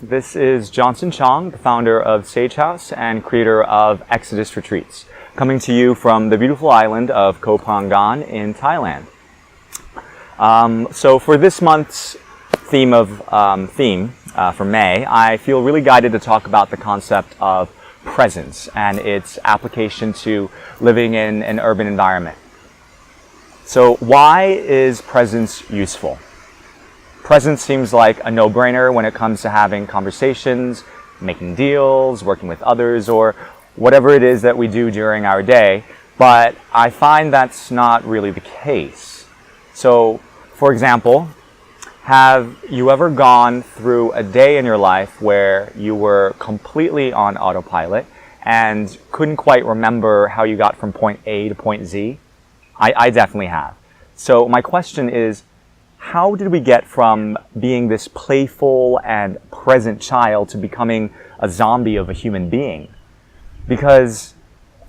This is Johnson Chong, the founder of Sage House and creator of Exodus Retreats, coming to you from the beautiful island of Koh Phangan in Thailand. So for this month's theme for May, I feel really guided to talk about the concept of presence and its application to living in an urban environment. So why is presence useful? Presence seems like a no-brainer when it comes to having conversations, making deals, working with others, or whatever it is that we do during our day, but I find that's not really the case. So, for example, have you ever gone through a day in your life where you were completely on autopilot and couldn't quite remember how you got from point A to point Z? I definitely have. So my question is, how did we get from being this playful and present child to becoming a zombie of a human being? Because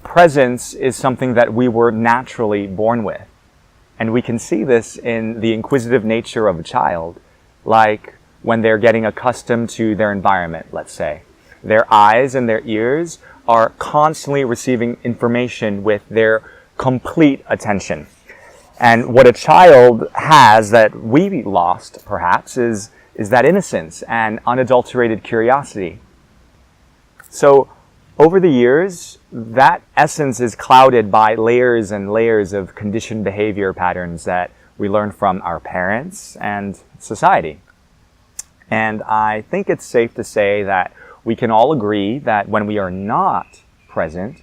presence is something that we were naturally born with. And we can see this in the inquisitive nature of a child, like when they're getting accustomed to their environment, let's say. Their eyes and their ears are constantly receiving information with their complete attention. And what a child has that we lost, perhaps, is that innocence and unadulterated curiosity. So, over the years, that essence is clouded by layers and layers of conditioned behavior patterns that we learn from our parents and society. And I think it's safe to say that we can all agree that when we are not present,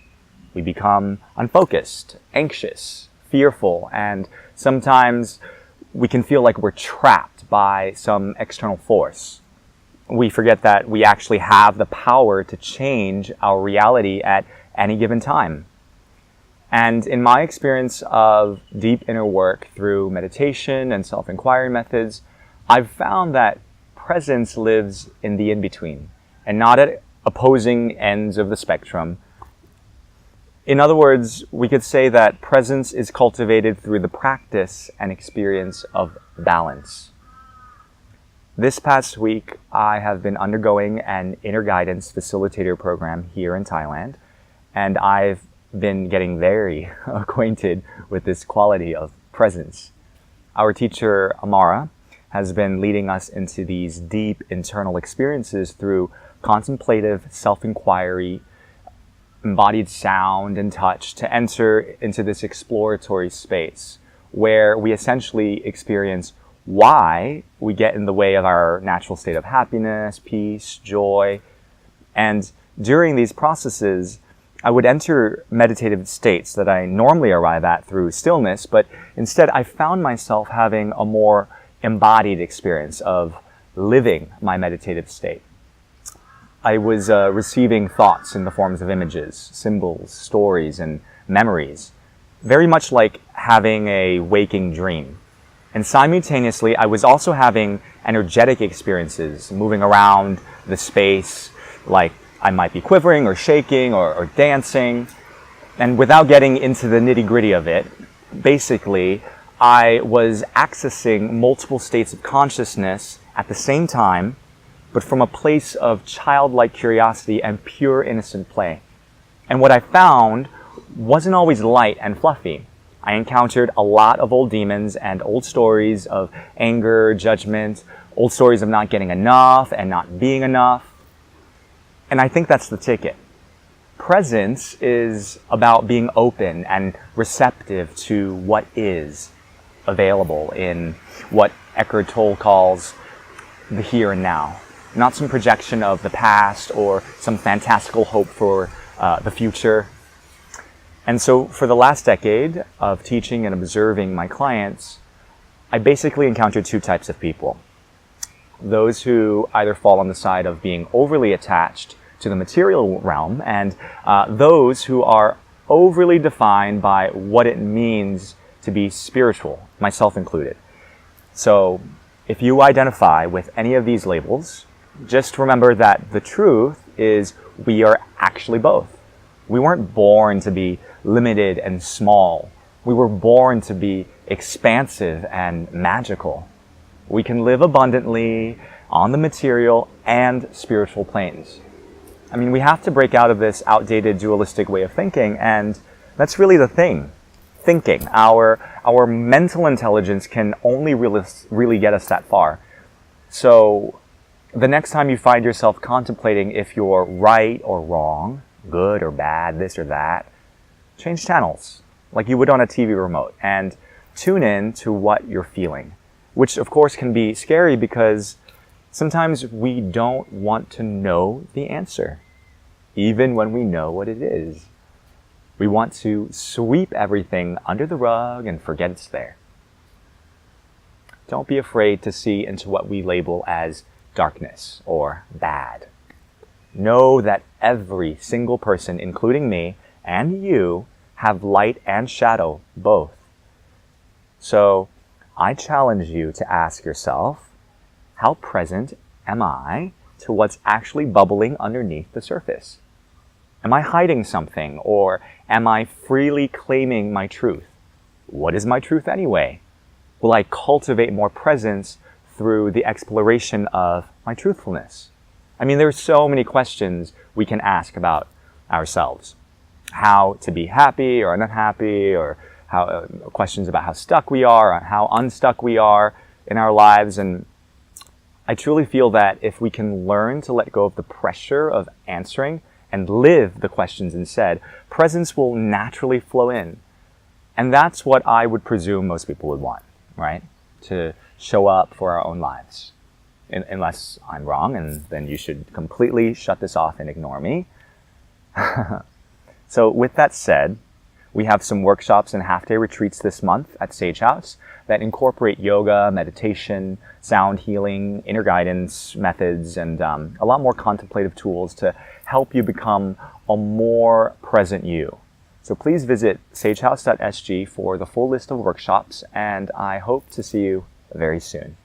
we become unfocused, anxious, fearful, and sometimes we can feel like we're trapped by some external force. We forget that we actually have the power to change our reality at any given time. And in my experience of deep inner work through meditation and self-inquiry methods, I've found that presence lives in the in-between and not at opposing ends of the spectrum. In other words, we could say that presence is cultivated through the practice and experience of balance. This past week, I have been undergoing an inner guidance facilitator program here in Thailand, and I've been getting very acquainted with this quality of presence. Our teacher, Amara, has been leading us into these deep internal experiences through contemplative self-inquiry, embodied sound and touch to enter into this exploratory space where we essentially experience why we get in the way of our natural state of happiness, peace, joy. And during these processes, I would enter meditative states that I normally arrive at through stillness, but instead I found myself having a more embodied experience of living my meditative state. I was receiving thoughts in the forms of images, symbols, stories, and memories, very much like having a waking dream. And simultaneously, I was also having energetic experiences, moving around the space, like I might be quivering or shaking or dancing. And without getting into the nitty-gritty of it, basically, I was accessing multiple states of consciousness at the same time, but from a place of childlike curiosity and pure innocent play. And what I found wasn't always light and fluffy. I encountered a lot of old demons and old stories of anger, judgment, old stories of not getting enough and not being enough. And I think that's the ticket. Presence is about being open and receptive to what is available in what Eckhart Tolle calls the here and now. Not some projection of the past or some fantastical hope for the future. And so for the last decade of teaching and observing my clients, I basically encountered two types of people. Those who either fall on the side of being overly attached to the material realm and those who are overly defined by what it means to be spiritual, myself included. So if you identify with any of these labels, just remember that the truth is we are actually both. We weren't born to be limited and small. We were born to be expansive and magical. We can live abundantly, on the material and spiritual planes. I mean, we have to break out of this outdated dualistic way of thinking, and that's really the thing. Thinking. Our mental intelligence can only really get us that far. So the next time you find yourself contemplating if you're right or wrong, good or bad, this or that, change channels like you would on a TV remote and tune in to what you're feeling, which of course can be scary because sometimes we don't want to know the answer, even when we know what it is. We want to sweep everything under the rug and forget it's there. Don't be afraid to see into what we label as darkness or bad. Know that every single person, including me and you, have light and shadow both. So I challenge you to ask yourself, how present am I to what's actually bubbling underneath the surface? Am I hiding something, or am I freely claiming my truth? What is my truth anyway? Will I cultivate more presence through the exploration of my truthfulness? I mean, there's so many questions we can ask about ourselves. How to be happy or unhappy, or questions about how stuck we are, or how unstuck we are in our lives. And I truly feel that if we can learn to let go of the pressure of answering and live the questions instead, presence will naturally flow in. And that's what I would presume most people would want, right? To show up for our own lives. Unless I'm wrong, and then you should completely shut this off and ignore me. So with that said, we have some workshops and half-day retreats this month at Sage House that incorporate yoga, meditation, sound healing, inner guidance methods, and a lot more contemplative tools to help you become a more present you. So please visit sagehouse.sg for the full list of workshops, and I hope to see you very soon.